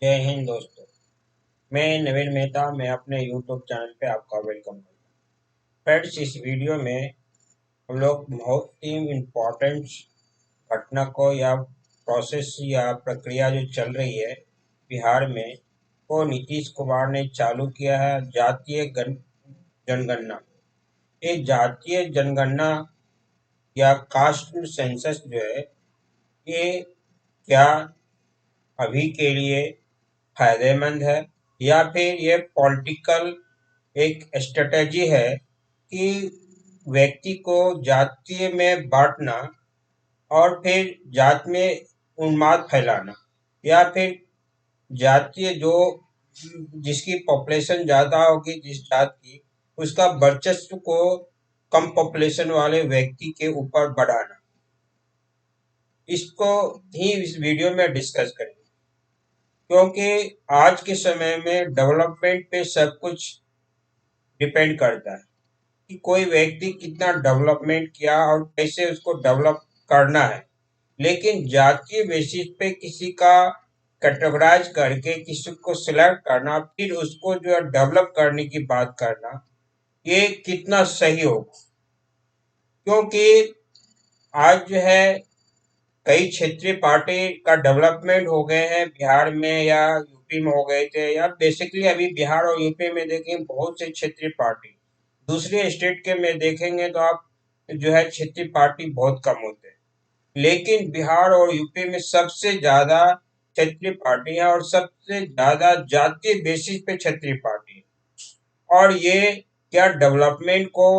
जय हिंद दोस्तों। मैं नवीन मेहता मैं अपने यूट्यूब चैनल पे आपका वेलकम करता हूँ। फ्रेंड्स, इस वीडियो में हम लोग बहुत ही इम्पोर्टेंट घटना को या प्रोसेस या प्रक्रिया जो चल रही है बिहार में, वो नीतीश कुमार ने चालू किया है। जातीय जनगणना। ये जातीय जनगणना या कास्ट सेंसस जो है, ये क्या अभी के लिए फायदेमंद है या फिर ये पॉलिटिकल एक स्ट्रेटेजी है कि व्यक्ति को जातीय में बांटना और फिर जात में उन्माद फैलाना, या फिर जातीय जो जिसकी पॉपुलेशन ज़्यादा होगी जिस जात की, उसका वर्चस्व को कम पॉपुलेशन वाले व्यक्ति के ऊपर बढ़ाना। इसको ही इस वीडियो में डिस्कस करेंगे, क्योंकि आज के समय में डेवलपमेंट पे सब कुछ डिपेंड करता है कि कोई व्यक्ति कितना डेवलपमेंट किया और कैसे उसको डेवलप करना है। लेकिन जातीय बेसिस पे किसी का कैटेगराइज करके किसी को सिलेक्ट करना, फिर उसको जो है डेवलप करने की बात करना, ये कितना सही होगा। क्योंकि आज जो है कई क्षेत्रीय पार्टी का डेवलपमेंट हो गए हैं बिहार में या यूपी में हो गए थे, या बेसिकली अभी बिहार और यूपी में देखें बहुत से क्षेत्रीय पार्टी। दूसरे स्टेट के में देखेंगे तो आप जो है क्षेत्रीय पार्टी बहुत कम होते हैं, लेकिन बिहार और यूपी में सबसे ज्यादा क्षेत्रीय पार्टी है और सबसे ज्यादा जातीय बेसिस पे क्षेत्रीय पार्टी है। और ये क्या डेवलपमेंट को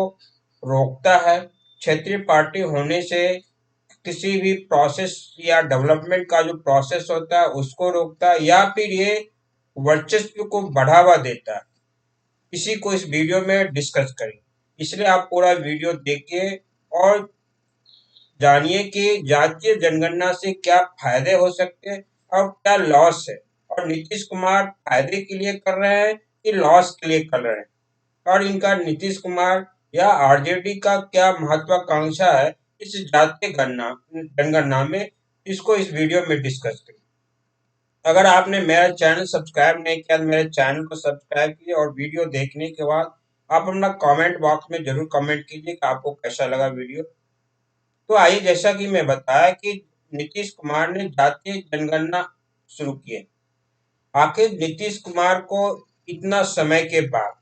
रोकता है? क्षेत्रीय पार्टी होने से किसी भी प्रोसेस या डेवलपमेंट का जो प्रोसेस होता है उसको रोकता है, या फिर ये वर्चस्व को बढ़ावा देता है? इसी को इस वीडियो में डिस्कस करेंगे। इसलिए आप पूरा वीडियो देखिए और जानिए कि जातीय जनगणना से क्या फायदे हो सकते हैं और क्या लॉस है, और नीतीश कुमार फायदे के लिए कर रहे हैं कि लॉस के लिए कर रहे हैं, और इनका नीतीश कुमार या आरजेडी का क्या महत्वाकांक्षा है इस जातीय गणना जनगणना में, इसको इस वीडियो में डिस्कस करें। अगर आपने मेरा चैनल सब्सक्राइब नहीं किया तो मेरे चैनल को सब्सक्राइब कीजिए, और वीडियो देखने के बाद आप अपना कमेंट बॉक्स में जरूर कमेंट कीजिए कि आपको कैसा लगा वीडियो। तो आइए, जैसा कि मैं बताया कि नीतीश कुमार ने जातीय जनगणना शुरू की है। आखिर नीतीश कुमार को इतना समय के बाद,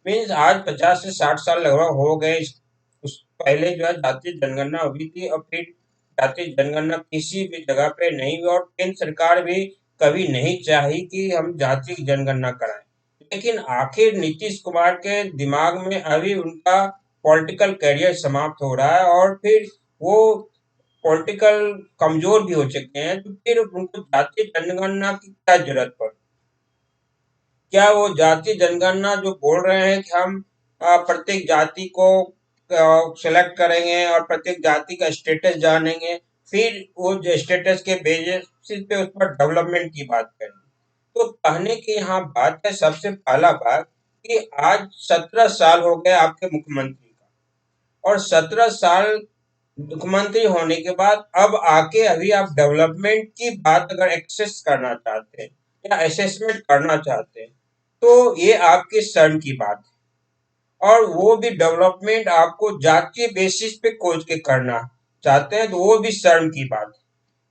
मीन्स आज 50 से 60 साल लगभग हो गए, उस पहले जो है जातीय जनगणना हुई थी, और फिर जातीय जनगणना किसी भी जगह पे नहीं हुई, और केंद्र सरकार भी कभी नहीं चाही कि हम जातीय जनगणना कराएं। लेकिन आखिर नीतीश कुमार के दिमाग में अभी उनका पॉलिटिकल करियर समाप्त हो रहा है, और फिर वो पॉलिटिकल कमजोर भी हो चुके हैं, तो फिर उनको जातीय जनगणना की क्या जरूरत पड़ी? क्या वो जातीय जनगणना जो बोल रहे हैं कि हम प्रत्येक जाति को सेलेक्ट करेंगे और प्रत्येक जाति का स्टेटस जानेंगे, फिर वो जो स्टेटस के बेसिस पे उस पर डेवलपमेंट की बात करेंगे? तो कहने की यहाँ बात है, सबसे पहला बात कि आज 17 साल हो गए आपके मुख्यमंत्री का, और 17 साल मुख्यमंत्री होने के बाद अब आके अभी आप डेवलपमेंट की बात अगर एक्सेस करना चाहते हैं या असेसमेंट करना चाहते हैं, तो ये आपके शर्म की बात है। और वो भी डेवलपमेंट आपको जातीय बेसिस पे खोज के करना चाहते हैं, तो वो भी शर्म की बात है।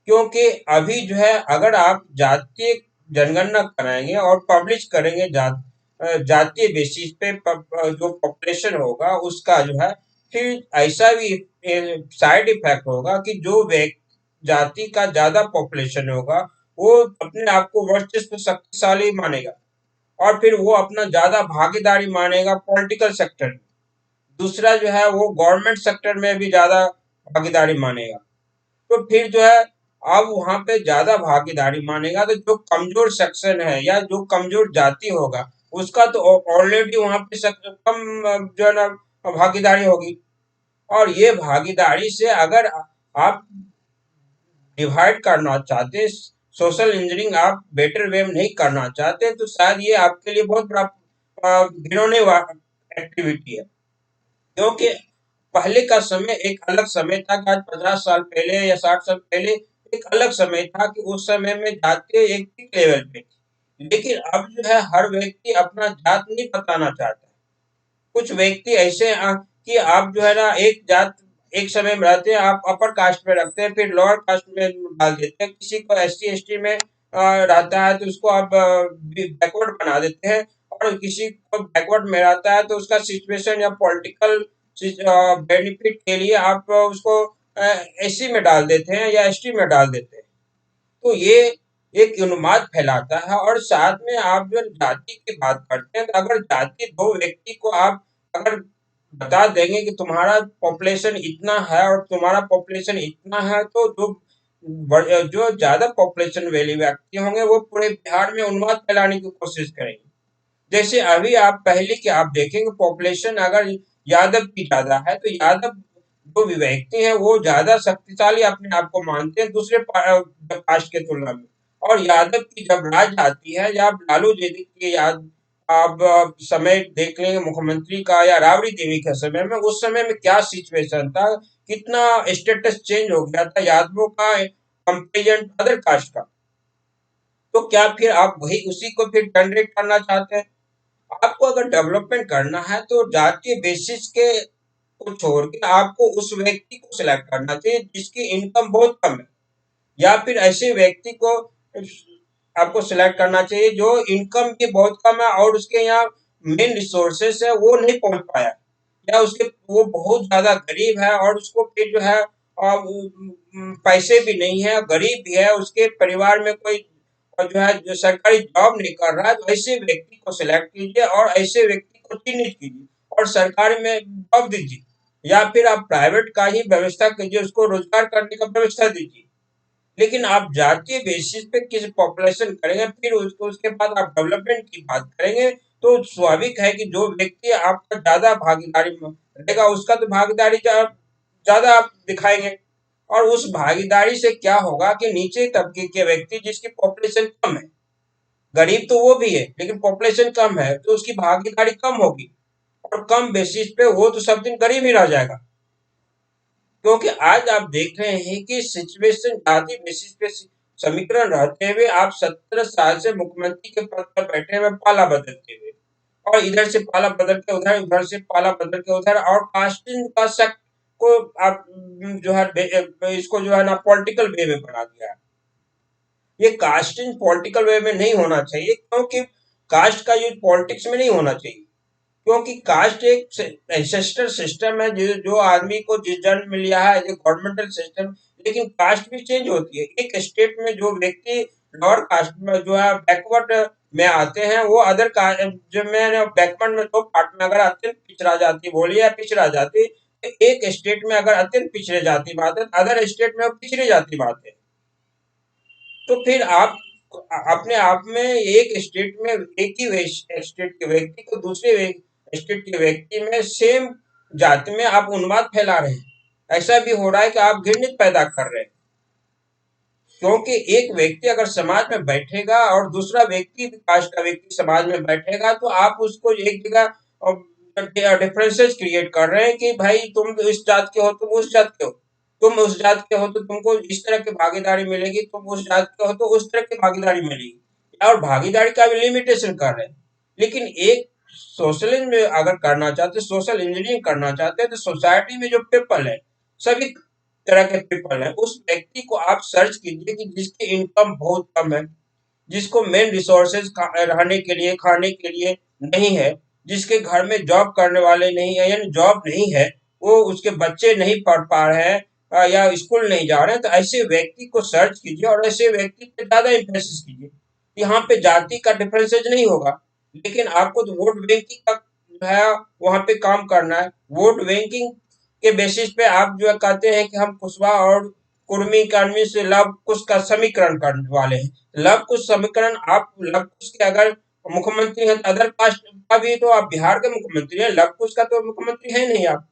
क्योंकि अभी जो है अगर आप जातीय जनगणना कराएंगे और पब्लिश करेंगे जातीय बेसिस पे जो पॉपुलेशन होगा उसका जो है, फिर ऐसा भी साइड इफेक्ट होगा कि जो जाति का ज्यादा पॉपुलेशन होगा वो अपने आप को वर्चस्व शक्तिशाली मानेगा, और फिर वो अपना ज्यादा भागीदारी मानेगा पॉलिटिकल सेक्टर में। दूसरा जो है वो गवर्नमेंट सेक्टर में भी ज्यादा भागीदारी मानेगा। तो फिर जो है अब वहां पे ज्यादा भागीदारी मानेगा, तो जो कमजोर सेक्शन है या जो कमजोर जाति होगा उसका तो ऑलरेडी वहां पे कम जो है ना भागीदारी होगी। और ये भागीदारी से अगर आप डिवाइड करना चाहते, सोशल इंजीनियरिंग आप बेटर वे में नहीं करना चाहते, तो शायद ये आपके लिए बहुत बड़ा घिनौने एक्टिविटी है। क्योंकि पहले का समय एक अलग समय था कि आज 50 साल पहले या 60 साल पहले एक अलग समय था कि उस समय में जाति एक ही लेवल पे थी। लेकिन अब जो है हर व्यक्ति अपना जात नहीं बताना चाहता। कुछ व्यक्ति ऐसे कि आप जो है ना एक जात एक समय में रहते हैं, आप अपर कास्ट में रखते हैं, फिर लोअर कास्ट में डाल देते हैं। किसी को एससी एसटी में रहता है तो उसको आप बैकवर्ड बना देते हैं, और किसी को बैकवर्ड में रहता है तो उसका सिचुएशन या पॉलिटिकल बेनिफिट के लिए आप उसको एससी में डाल देते हैं या एसटी में डाल देते हैं। तो ये एक उन्माद फैलाता है। और साथ में आप जो जाति की बात करते हैं, तो अगर जाति दो व्यक्ति को आप अगर बता देंगे कि तुम्हारा पॉपुलेशन इतना है और तुम्हारा पॉपुलेशन इतना है, तो जो ज्यादा पॉपुलेशन वाले व्यक्ति होंगे वो पूरे बिहार में उन्माद फैलाने की कोशिश करेंगे। जैसे अभी आप पहले के आप देखेंगे पॉपुलेशन अगर यादव की ज्यादा है, तो यादव जो भी व्यक्ति है वो ज्यादा शक्तिशाली अपने आप को मानते हैं दूसरे कास्ट के तुलना में। और यादव की जब राज आती है, या आप लालू जी की याद आप समय देख लेंगे मुख्यमंत्री का या राबड़ी देवी के समय में, उस समय में क्या सिचुएशन था, कितना स्टेटस चेंज हो गया था यादवों का कंपेरिजन अदर कास्ट का। तो क्या फिर आप वही उसी को फिर जनरेट करना चाहते हैं? आपको अगर डेवलपमेंट करना है तो जातीय बेसिस के को छोड़ के आपको उस व्यक्ति को सिलेक्ट करना चाहिए जिसकी इनकम बहुत कम है, या फिर ऐसे व्यक्ति को आपको सिलेक्ट करना चाहिए जो इनकम भी बहुत कम है और उसके यहाँ मेन रिसोर्सेस है वो नहीं पहुंच पाया, या उसके वो बहुत ज्यादा गरीब है और उसको फिर जो है पैसे भी नहीं है, गरीब भी है, उसके परिवार में कोई और जो है जो सरकारी जॉब नहीं कर रहा है, तो ऐसे व्यक्ति को सिलेक्ट कीजिए और ऐसे व्यक्ति को चिन्हित कीजिए और सरकारी में जॉब दीजिए, या फिर आप प्राइवेट का ही व्यवस्था कीजिए, उसको रोजगार करने का व्यवस्था दीजिए। लेकिन आप जातीय बेसिस पे किस पॉपुलेशन करेंगे, फिर उसको उसके बाद आप डेवलपमेंट की बात करेंगे, तो स्वाभाविक है कि जो व्यक्ति आपका ज्यादा भागीदारी में रहेगा उसका तो भागीदारी ज्यादा आप दिखाएंगे। और उस भागीदारी से क्या होगा कि नीचे तबके के व्यक्ति जिसकी पॉपुलेशन कम है, गरीब तो वो भी है लेकिन पॉपुलेशन कम है, तो उसकी भागीदारी कम होगी, और कम बेसिस पे वो तो सब दिन गरीब ही रह जाएगा। क्योंकि आज आप देख रहे हैं कि सिचुएशन जाति बेसिस पे समीकरण रहते हुए आप 17 साल से मुख्यमंत्री के पद पर बैठे हुए पाला बदलते हुए, और इधर से पाला बदल के उधर, उधर से पाला बदल के उधर, और कास्टिंग का शक को आप जो है इसको जो है ना पॉलिटिकल वे में बना दिया है। ये कास्टिंग पॉलिटिकल वे में नहीं होना चाहिए, क्योंकि कास्ट का यूज पॉलिटिक्स में नहीं होना चाहिए। क्योंकि कास्ट एक एंसेस्टर सिस्टम है जो आदमी को जिस जन्म में लिया है, जो गवर्नमेंटल सिस्टम। लेकिन कास्ट भी चेंज होती है। एक स्टेट में जो व्यक्ति लोअर कास्ट में जो है बैकवर्ड में आते हैं, वो अदर कास्ट जो में बैकवर्ड में दो पार्ट में अगर अत्यंत पिछड़ा जाति बोलिए या पिछड़ा जाति, तो एक स्टेट में अगर अत्यंत पिछड़े जाति बात है, अदर स्टेट में पिछड़ी जाति बात है। तो फिर आप अपने आप में एक स्टेट में एक ही स्टेट के व्यक्ति को दूसरे स्टेट के व्यक्ति में सेम जाति में आप उन्माद फैला रहे हैं। ऐसा भी हो रहा है कि आप घृणित पैदा कर रहे हैं। क्योंकि एक व्यक्ति अगर समाज में बैठेगा और दूसरा व्यक्ति कास्ट का व्यक्ति समाज में बैठेगा, तो आप उसको एक जगह डिफरेंसेस क्रिएट कर रहे हैं कि भाई तुम इस जात के हो, तुम उस जात के हो, तुम उस जात के हो तो तुमको इस तरह की भागीदारी मिलेगी, तुम उस जात के हो तो उस तरह की भागीदारी मिलेगी, और भागीदारी का भी लिमिटेशन कर रहे हैं। लेकिन एक सोशलिज्म अगर करना चाहते, सोशल इंजीनियरिंग करना चाहते हैं, तो सोसाइटी में जो पीपल है, सभी तरह के पीपल है, उस व्यक्ति को आप सर्च कीजिए कि जिसकी इनकम बहुत कम है, जिसको मेन रिसोर्सेज रहने के लिए खाने के लिए नहीं है, जिसके घर में जॉब करने वाले नहीं है, यानी जॉब नहीं है, वो उसके बच्चे नहीं पढ़ पा रहे हैं या स्कूल नहीं जा रहे हैं, तो ऐसे व्यक्ति को सर्च कीजिए और ऐसे व्यक्ति पे ज्यादा इम्फेसिस कीजिए। यहाँ पे जाति का डिफरेंसेज नहीं होगा, लेकिन आपको तो वोट बैंकिंग का जो है वहां पे काम करना है। वोट बैंकिंग के बेसिस पे आप जो है कहते हैं कि हम कुशवाहा और कुर्मी कर्मी से लव कुश का समीकरण करने वाले हैं। लव कुश समीकरण, आप लव कुश के अगर मुख्यमंत्री हैं, अदर कास्ट का भी तो आप बिहार के मुख्यमंत्री हैं, लव कुश का तो मुख्यमंत्री है नहीं आप।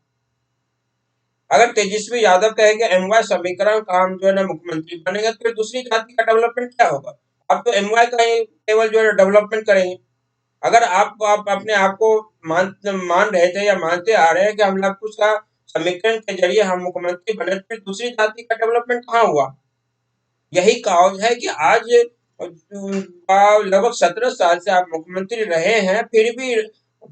अगर तेजस्वी यादव कहेंगे एमवाय समीकरण का हम जो है ना मुख्यमंत्री बनेंगे, तो फिर दूसरी जाति का डेवलपमेंट क्या होगा? आप तो एमवाय का ही केवल जो है डेवलपमेंट करेंगे। अगर आप अपने आप को मान रहे थे या मानते आ रहे हैं कि हम लव कुश का समीकरण के जरिए हम मुख्यमंत्री बने, तो फिर दूसरी जाति का डेवलपमेंट कहाँ हुआ? यही कहावत है कि आज लगभग 17 साल से आप मुख्यमंत्री रहे हैं, फिर भी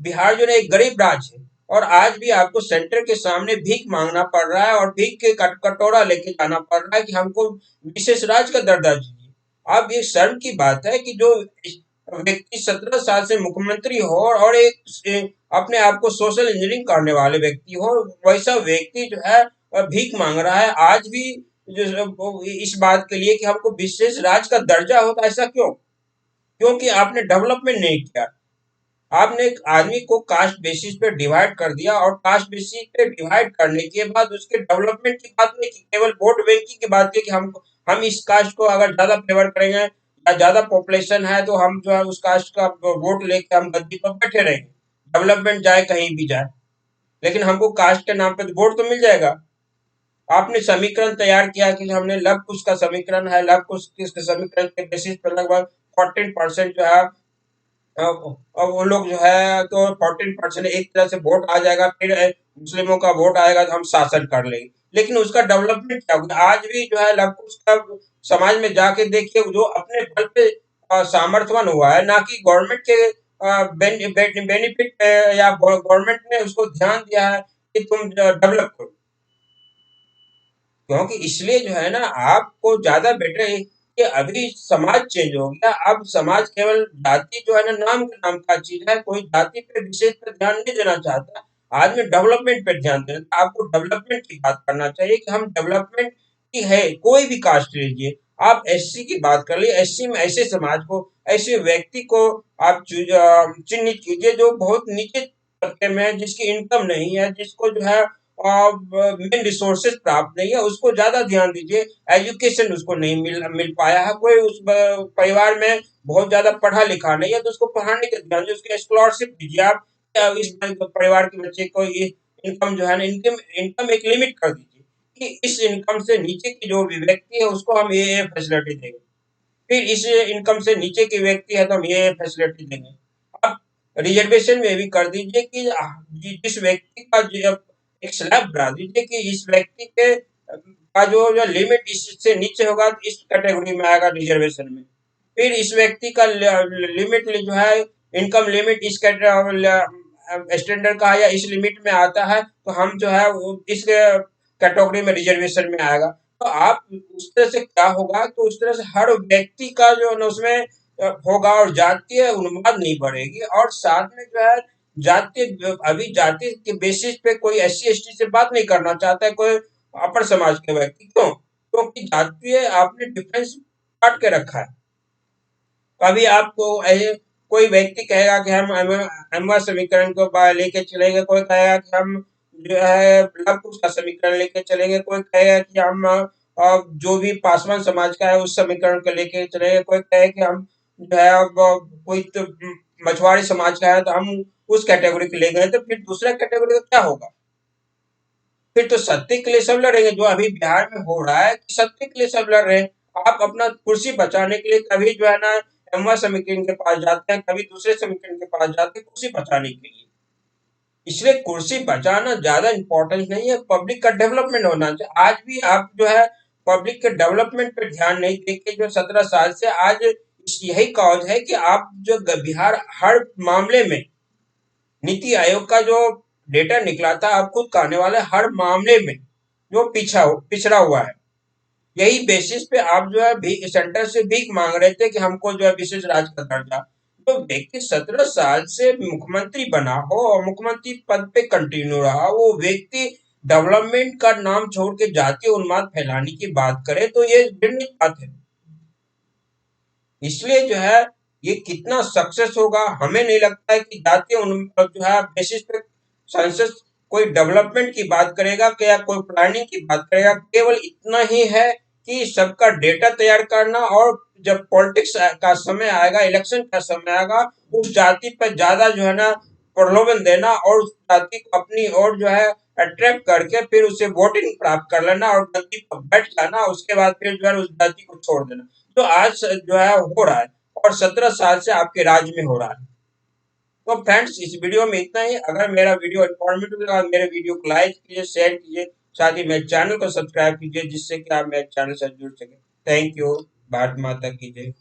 बिहार जो है एक गरीब राज्य है, और आज भी आपको सेंटर के सामने भीख मांगना पड़ रहा है और भीख के कटोरा लेके जाना पड़ रहा है कि हमको विशेष राज्य का दर्जा दीजिए। अब ये शर्म की बात है कि जो व्यक्ति 17 साल से मुख्यमंत्री हो और अपने आप को सोशल इंजीनियरिंग करने वाले व्यक्ति हो, वैसा व्यक्ति जो है भीख मांग रहा है आज भी, जो इस बात के लिए कि हमको विशेष राज्य का दर्जा होता। ऐसा क्यों? क्योंकि आपने डेवलपमेंट नहीं किया। आपने एक आदमी को कास्ट बेसिस पे डिवाइड कर दिया और कास्ट बेसिस पे डिवाइड करने के बाद उसके डेवलपमेंट की बात नहीं की, केवल वोट बैंकिंग की बात की कि हम इस कास्ट को अगर ज्यादा फेवर करेंगे या ज्यादा पॉपुलेशन है तो हम जो है उस कास्ट का वोट लेके हम गद्दी पर बैठे रहेंगे, डेवलपमेंट जाए कहीं भी जाए, लेकिन हमको कास्ट के नाम पे तो वोट तो मिल जाएगा। आपने समीकरण तैयार किया कि हमने लव कुश का समीकरण है, लव कुश के समीकरण के बेसिस पर लगभग 14% जो है अब वो लोग जो है तो 14% एक तरह से वोट आ जाएगा, फिर मुस्लिमों का वोट आएगा तो हम शासन कर लेंगे। लेकिन उसका डेवलपमेंट क्या होगा? आज भी जो है लगभग उसका समाज में जाके देखिए, जो अपने बल पे सामर्थ्यवान हुआ है, ना कि गवर्नमेंट के बेनिफिट या गवर्नमेंट ने उसको ध्यान दिया है कि तुम डेवलप करो। क्योंकि इसलिए जो है ना, आपको ज्यादा बेटर है कि अभी समाज चेंज हो गया। अब समाज केवल जाति जो है ना, नाम के नाम का चीज है, कोई जाति पे विशेष पे ध्यान नहीं देना चाहता। आदमी डेवलपमेंट पे ध्यान देना। आपको डेवलपमेंट की बात करना चाहिए कि हम डेवलपमेंट की है, कोई भी कास्ट लीजिए। आप एससी की बात कर लीजिए, एससी में ऐसे समाज को, ऐसे व्यक्ति को आप चिन्हित कीजिए जो बहुत नीचे तबके में है, जिसकी इनकम नहीं है, जिसको जो है मेन रिसोर्सेज प्राप्त नहीं है, उसको ज्यादा ध्यान दीजिए। एजुकेशन उसको नहीं मिल पाया है, कोई उस परिवार में बहुत ज्यादा पढ़ा लिखा नहीं है तो उसको पढ़ाने का ध्यान दीजिए, उसके स्कॉलरशिप दीजिए आप। इस परिवार के बच्चे को इनकम जो है ना, इनकम इनकम एक लिमिट कर दीजिए कि इस इनकम से नीचे की जो भी व्यक्ति है उसको हम ये फैसिलिटी देंगे, फिर इस इनकम से नीचे के व्यक्ति है तो हम ये फैसिलिटी देंगे। आप रिजर्वेशन में भी कर दीजिए कि जिस व्यक्ति का एक स्लैब बना दीजिए कि इस व्यक्ति के का जो लिमिट इससे नीचे होगा तो इस कैटेगरी में आएगा रिजर्वेशन में। फिर इस व्यक्ति का लिमिट जो है, इनकम लिमिट इस स्टैंडर्ड का है या इस लिमिट में आता है तो हम जो है इस कैटेगरी में रिजर्वेशन में आएगा। तो आप उस तरह से क्या होगा, तो उस तरह से हर व्यक्ति का जो है ना उसमें होगा और जातीय उन्माद नहीं बढ़ेगी। और साथ में जो है जातीय, अभी जाति के बेसिस पे कोई एससी एसटी से बात नहीं करना चाहता है, कोई अपर समाज के व्यक्ति। क्यों? क्योंकि जातीय आपने डिफरेंस काट के रखा है। कभी आपको कोई व्यक्ति कहेगा कि हम अम्बा समीकरण को लेके चलेंगे, कोई कहेगा कि हम जो है लव कुश का समीकरण लेके चलेंगे, कोई कहेगा कि हम जो भी पासवान समाज का है उस समीकरण को लेके चलेंगे, कोई कहे कि हम जो है कोई तो मछुआरे समाज का है तो हम उस कैटेगरी के ले गए, तो फिर दूसरा कैटेगरी का क्या होगा? फिर तो सत्य के लिए सब लड़ेंगे। जो अभी बिहार में हो रहा है कि सत्य के लिए सब लड़ रहे हैं। आप अपना कुर्सी बचाने के लिए कभी जो है ना एम्मा समीकरण के पास जाते हैं, कभी दूसरे समीकरण के पास जाते हैं कुर्सी बचाने के लिए। इसलिए कुर्सी बचाना ज्यादा इंपॉर्टेंस नहीं है, पब्लिक का डेवलपमेंट होना चाहिए। आज भी आप जो है पब्लिक के डेवलपमेंट पर ध्यान नहीं देके जो 17 साल से आज यही कॉज है कि आप जो बिहार हर मामले में, नीति आयोग का जो डेटा निकला था, आप खुद कहने वाले हर मामले में जो पिछड़ा हुआ है। यही बेसिस पे आप जो है सेंटर से भीख मांग रहे थे कि हमको जो है विशेष राज्य का दर्जा। तो व्यक्ति 17 साल से मुख्यमंत्री बना हो और मुख्यमंत्री पद पे कंटिन्यू रहा, वो व्यक्ति डेवलपमेंट का नाम छोड़ के जातीय उन्माद फैलाने की बात करे तो ये घृणित बात है। इसलिए जो है ये कितना सक्सेस होगा हमें नहीं लगता है कि जातीय जो है बेसिस पे संसद कोई डेवलपमेंट की बात करेगा क्या, कोई प्लानिंग की बात करेगा। केवल इतना ही है कि सबका डेटा तैयार करना, और जब पॉलिटिक्स का समय आएगा, इलेक्शन का समय आएगा, उस जाति पर ज्यादा जो है ना प्रलोभन देना और उस जाति को अपनी ओर जो है अट्रैक्ट करके फिर उसे वोटिंग प्राप्त कर लेना और गद्दी पर बैठ जाना, उसके बाद फिर जो है उस जाति को छोड़ देना। तो आज जो है हो रहा है और 17 साल से आपके राज्य में हो रहा है। तो फ्रेंड्स, इस वीडियो में इतना ही। अगर मेरा वीडियो इन्फॉर्मेटिव लगा, मेरे वीडियो को लाइक कीजिए, शेयर कीजिए, साथ ही मेरे चैनल को सब्सक्राइब कीजिए, जिससे कि आप मेरे चैनल से जुड़ सके। Thank you. भारत माता की जय।